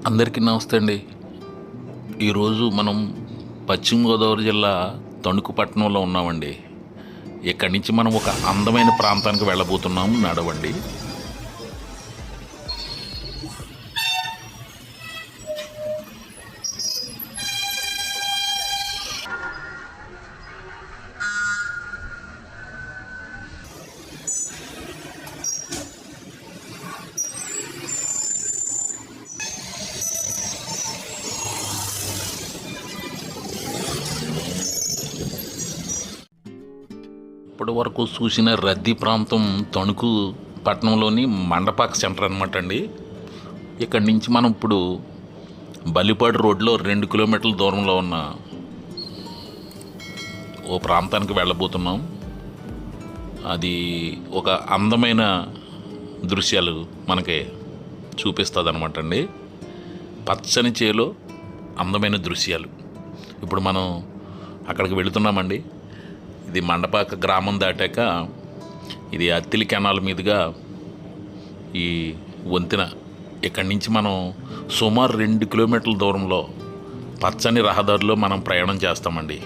అందరికీ నమస్తే అండి. ఈరోజు మనం పశ్చిమ గోదావరి జిల్లా తణుకు పట్టణంలో ఉన్నామండి. ఇక్కడి నుంచి మనం ఒక అందమైన ప్రాంతానికి వెళ్ళబోతున్నాం. నడవండి. ఇప్పటి వరకు చూసిన రద్దీ ప్రాంతం తణుకు పట్టణంలోని మండపాక సెంటర్ అనమాట అండి. ఇక్కడి నుంచి మనం ఇప్పుడు బలిపాడు రోడ్లో 2 కిలోమీటర్ల దూరంలో ఉన్న ఓ ప్రాంతానికి వెళ్ళబోతున్నాం. అది ఒక అందమైన దృశ్యాలు మనకి చూపిస్తుంది అనమాట అండి. పచ్చని చేలో అందమైన దృశ్యాలు. ఇప్పుడు మనం అక్కడికి వెళుతున్నామండి. ఇది మండపాక గ్రామం దాటాక ఇది అత్తిలి కెనాల్ మీదుగా ఈ వంతెన. ఇక్కడి నుంచి మనం సుమారు 2 కిలోమీటర్ల దూరంలో పచ్చని రహదారిలో మనం ప్రయాణం చేస్తామండి.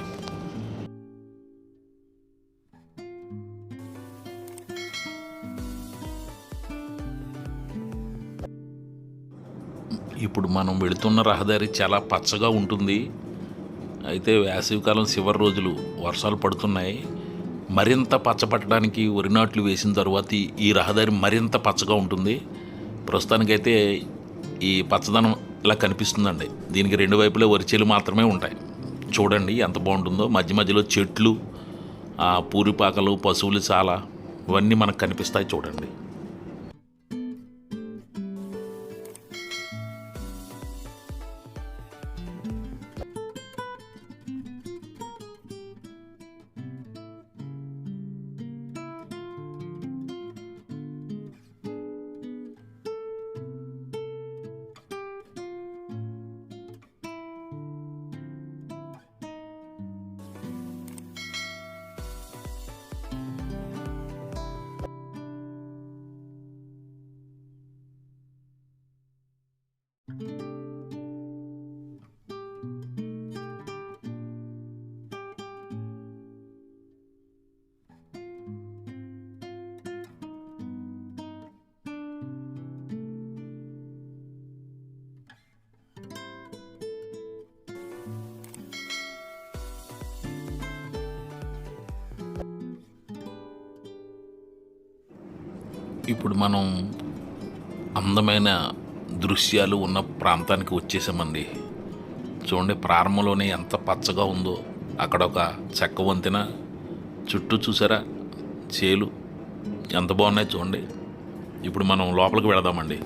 ఇప్పుడు మనం వెళుతున్న రహదారి చాలా పచ్చగా ఉంటుంది. అయితే వేసవికాలం చివరి రోజులు వర్షాలు పడుతున్నాయి. మరింత పచ్చపట్టడానికి వరి నాట్లు వేసిన తర్వాత ఈ రహదారి మరింత పచ్చగా ఉంటుంది. ప్రస్తుతానికైతే ఈ పచ్చదనం ఇలా కనిపిస్తుందండి. దీనికి 2 వైపులే వరిచేలు మాత్రమే ఉంటాయి. చూడండి ఎంత బాగుంటుందో. మధ్య మధ్యలో చెట్లు, పూరిపాకలు, పశువులు చాలా ఇవన్నీ మనకు కనిపిస్తాయి. చూడండి. ఇప్పుడు మనం అందమైన దృశ్యాలు ఉన్న ప్రాంతానికి వచ్చేసామండి. చూడండి, ప్రారంభంలోనే ఎంత పచ్చగా ఉందో. అక్కడ ఒక చెక్క వంతెన, చుట్టూ చూసారా చేలు ఎంత బాగున్నాయి చూడండి. ఇప్పుడు మనం లోపలికి వెళదామండి.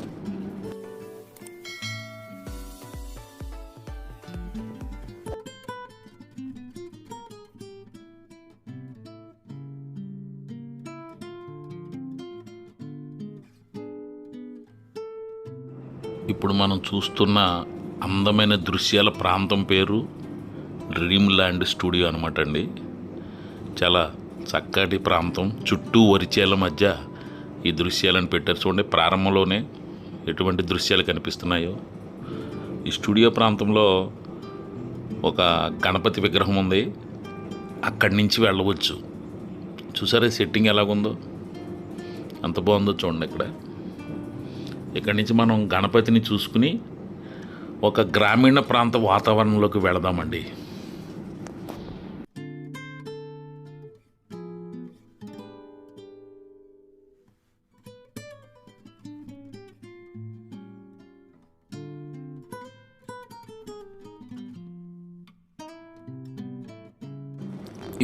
ఇప్పుడు మనం చూస్తున్న అందమైన దృశ్యాల ప్రాంతం పేరు డ్రీమ్ ల్యాండ్ స్టూడియో అనమాట అండి. చాలా చక్కటి ప్రాంతం. చుట్టూ వరిచేల మధ్య ఈ దృశ్యాలను పెట్టారు. చూడండి, ప్రారంభంలోనే ఎటువంటి దృశ్యాలు కనిపిస్తున్నాయో. ఈ స్టూడియో ప్రాంతంలో ఒక గణపతి విగ్రహం ఉంది. అక్కడి నుంచి వెళ్ళవచ్చు. చూసారా సెట్టింగ్ ఎలాగుందో, ఎంత బాగుందో చూడండి. ఇక్కడి నుంచి మనం గణపతిని చూసుకుని ఒక గ్రామీణ ప్రాంత వాతావరణంలోకి వెళదామండి.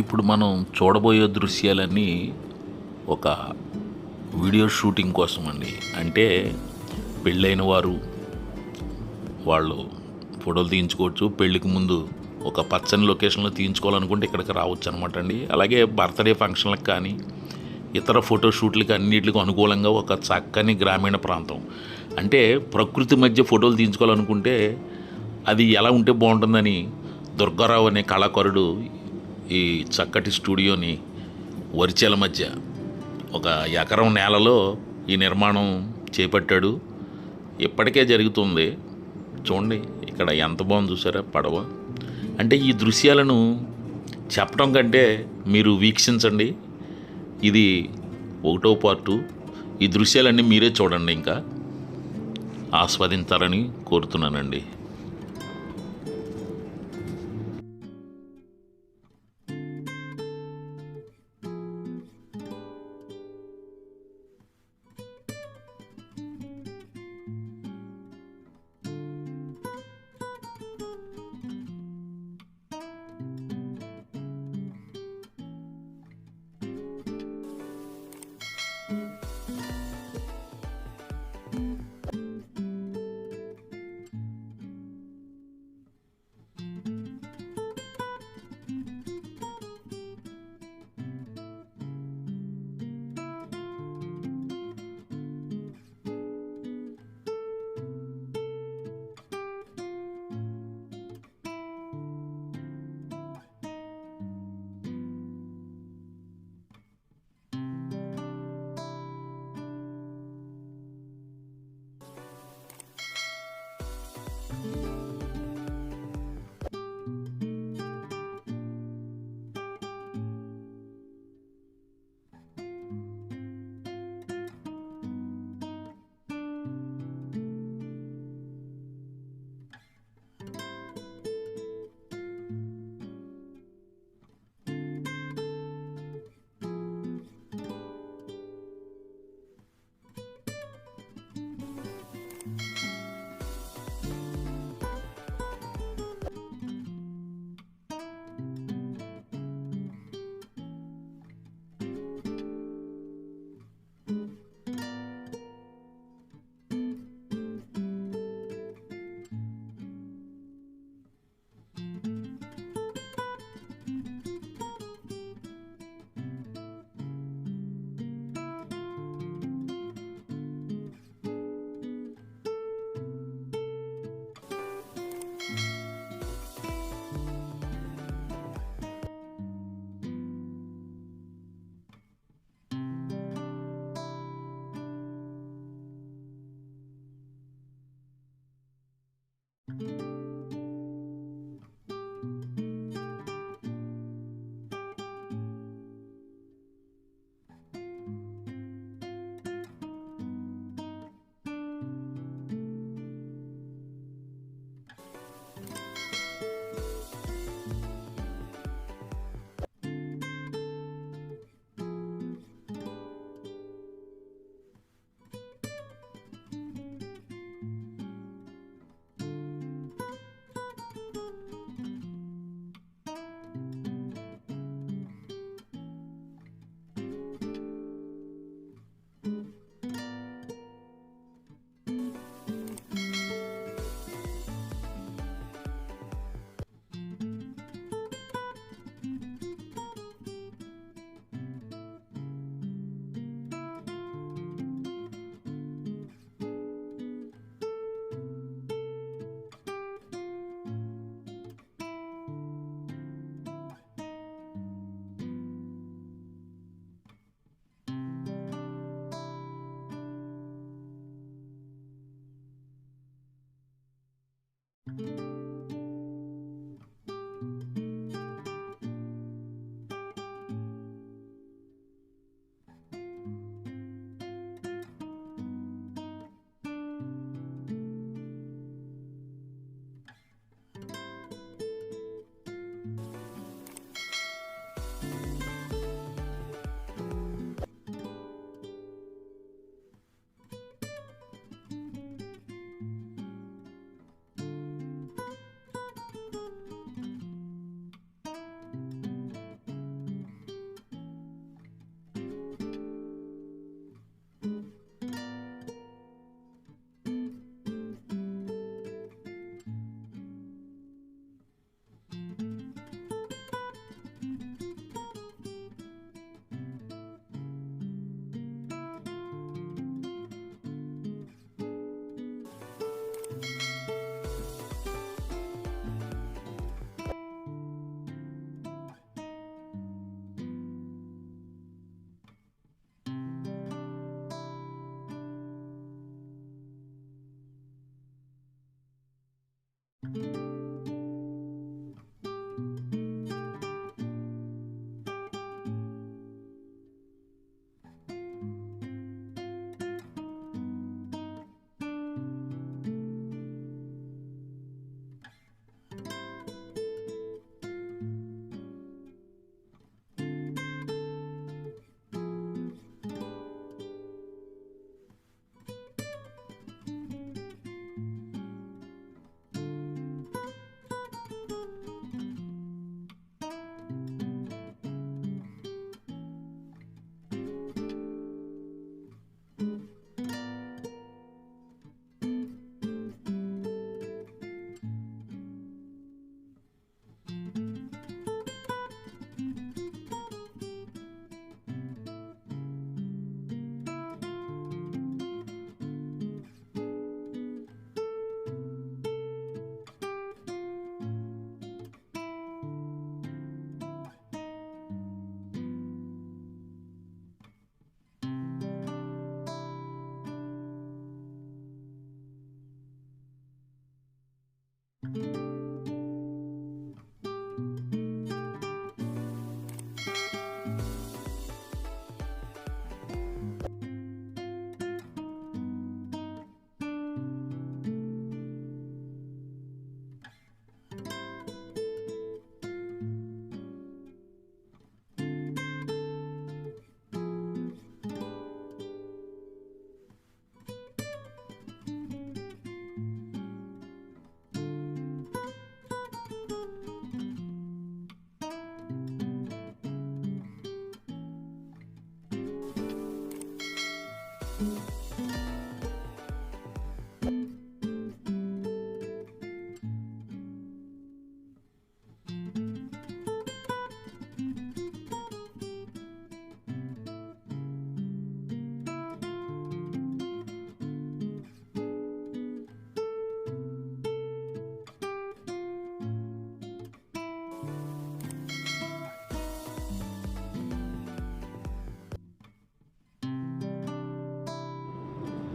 ఇప్పుడు మనం చూడబోయే దృశ్యాలన్నీ ఒక వీడియో షూటింగ్ కోసం అండి. అంటే పెళ్ళైన వారు వాళ్ళు ఫోటోలు తీయించుకోవచ్చు. పెళ్ళికి ముందు ఒక పచ్చని లొకేషన్లో తీయించుకోవాలనుకుంటే ఇక్కడికి రావచ్చు అనమాట అండి. అలాగే బర్త్డే ఫంక్షన్లకు కానీ ఇతర ఫోటోషూట్లకి అన్నిటికి అనుకూలంగా ఒక చక్కని గ్రామీణ ప్రాంతం. అంటే ప్రకృతి మధ్య ఫోటోలు తీయించుకోవాలనుకుంటే అది ఎలా ఉంటే బాగుంటుందని దుర్గారావు అనే కళాకారుడు ఈ చక్కటి స్టూడియోని వరిచేల మధ్య ఒక ఎకరం నేలలో ఈ నిర్మాణం చేపట్టాడు. ఇప్పటికే జరుగుతుంది. చూడండి ఇక్కడ ఎంత బాగుంది చూసారా పడవ. అంటే ఈ దృశ్యాలను చెప్పడం కంటే మీరు వీక్షించండి. ఇది 1వ పార్టు. ఈ దృశ్యాలన్నీ మీరే చూడండి, ఇంకా ఆస్వాదించాలని కోరుతున్నానండి.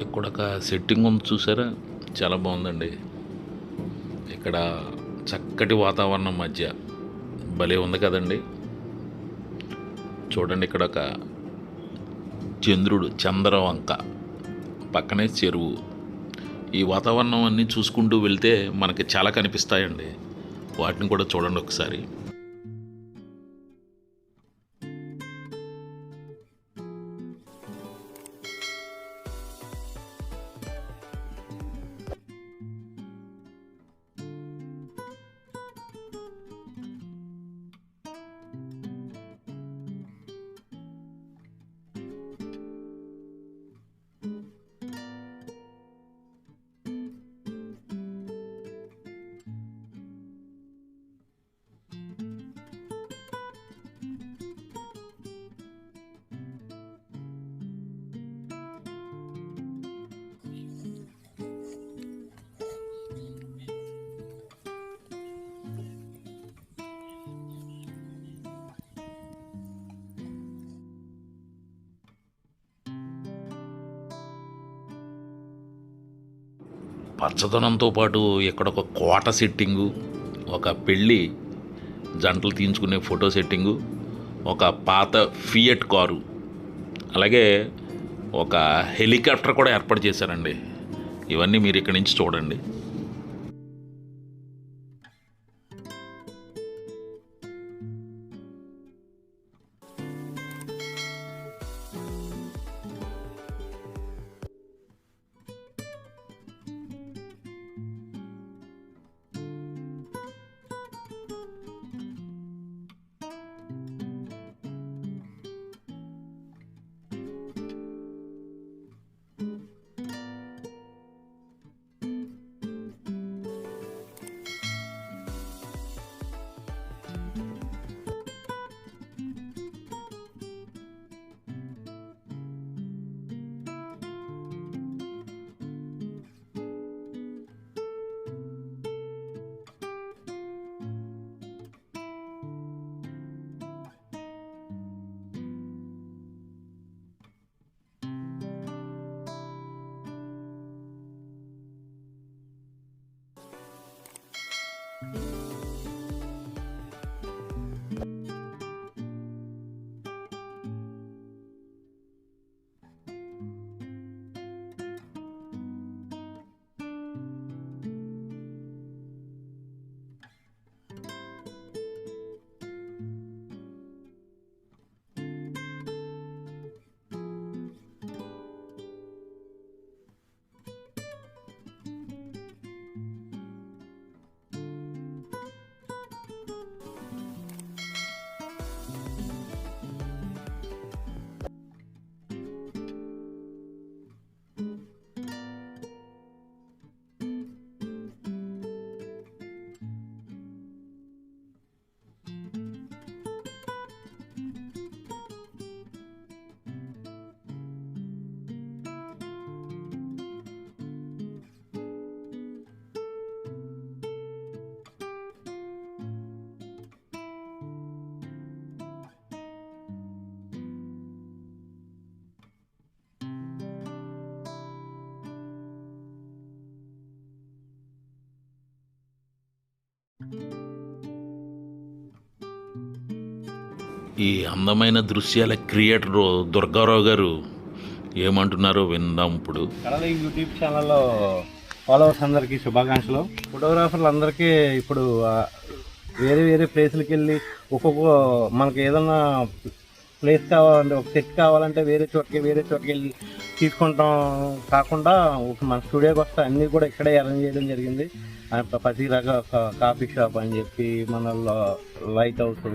ఇక్కడ ఒక సెట్టింగ్ ఉంది చూసారా, చాలా బాగుందండి. ఇక్కడ చక్కటి వాతావరణం మధ్య భలే ఉంది కదండి. చూడండి, ఇక్కడ ఒక చంద్రవంక, పక్కనే చెరువు. ఈ వాతావరణం అన్నీ చూసుకుంటూ వెళ్తే మనకి చాలా కనిపిస్తాయండి. వాటిని కూడా చూడండి ఒకసారి. పచ్చదనంతో పాటు ఇక్కడ ఒక కోట సెట్టింగు, ఒక పెళ్ళి జంటలు తీయించుకునే ఫోటో సెట్టింగు, ఒక పాత ఫియట్ కారు, అలాగే ఒక హెలికాప్టర్ కూడా ఏర్పాటు చేశారండి. ఇవన్నీ మీరు ఇక్కడి నుంచి చూడండి. ఈ అందమైన దృశ్యాల క్రియేటరు దుర్గారావు గారు ఏమంటున్నారో విందాం ఇప్పుడు. కళల యూట్యూబ్ ఛానల్లో ఫాలోవర్స్ అందరికీ శుభాకాంక్షలు. ఫోటోగ్రాఫర్లు అందరికీ ఇప్పుడు వేరే వేరే ప్లేసులకి వెళ్ళి ఒక్కొక్క మనకి ఏదన్నా ప్లేస్ కావాలంటే, ఒక సెట్ కావాలంటే వేరే చోటుకి వెళ్ళి తీసుకుంటాం కాకుండా మన స్టూడియోకి వస్తే అన్నీ కూడా ఇక్కడే అరేంజ్ చేయడం జరిగింది. ప్రతి రక కాఫీ షాప్ అని చెప్పి, మన లైట్ హౌస్,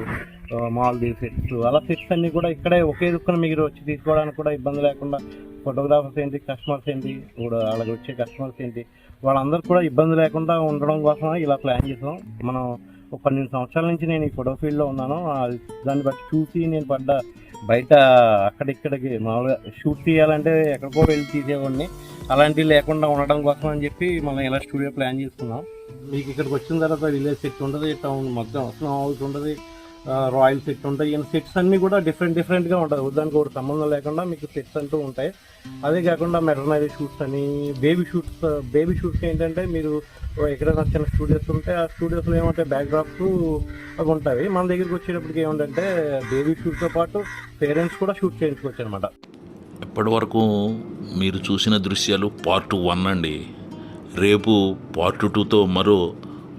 మాల్దీ సెట్స్, అలా సెట్స్ అన్నీ కూడా ఇక్కడే ఒకే దుక్కున మీరు వచ్చి తీసుకోవడానికి కూడా ఇబ్బంది లేకుండా, ఫోటోగ్రాఫర్స్ ఏంటి, కస్టమర్స్ ఏంటి, ఇప్పుడు అలాగే వచ్చే కస్టమర్స్ ఏంటి, వాళ్ళందరూ కూడా ఇబ్బంది లేకుండా ఉండడం కోసం ఇలా ప్లాన్ చేసాం. మనం ఒక 12 సంవత్సరాల నుంచి నేను ఈ ఫోటో ఫీల్డ్లో ఉన్నాను. దాన్ని బట్టి చూసి నేను పడ్డ బయట అక్కడిక్కడికి మామూలుగా షూట్ తీయాలంటే ఎక్కడికో వెళ్ళి తీసేవాడిని, అలాంటివి లేకుండా ఉండడం కోసం అని చెప్పి మనం ఇలా స్టూడియో ప్లాన్ చేసుకున్నాం. మీకు ఇక్కడికి వచ్చిన తర్వాత విలేజ్ సెట్ ఉంటుంది, టౌన్ మొత్తం హౌస్ ఉంటుంది, రాయల్ సెట్ ఉంటాయి. ఈ సెట్స్ అన్నీ కూడా డిఫరెంట్గా ఉంటాయి, దానికి ఒకటి సంబంధం లేకుండా మీకు సెట్స్ అంటూ ఉంటాయి. అదే కాకుండా మెటర్నరీ షూట్స్ అని, బేబీ షూట్స్ ఏంటంటే మీరు ఎక్కడైనా చిన్న స్టూడియోస్ ఉంటే ఆ స్టూడియోస్లో ఏమంటాయి బ్యాక్డ్రాప్స్ అవి ఉంటాయి. మన దగ్గరికి వచ్చేటప్పటికి ఏమిటంటే బేబీ షూట్తో పాటు పేరెంట్స్ కూడా షూట్ చేయించుకోవచ్చు అనమాట. ఇప్పటి వరకు మీరు చూసిన దృశ్యాలు పార్ట్ 1 అండి. రేపు పార్ట్ 2తో మరో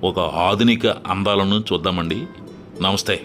ఒక ఆధునిక అందాలను చూద్దామండి. నమస్తే.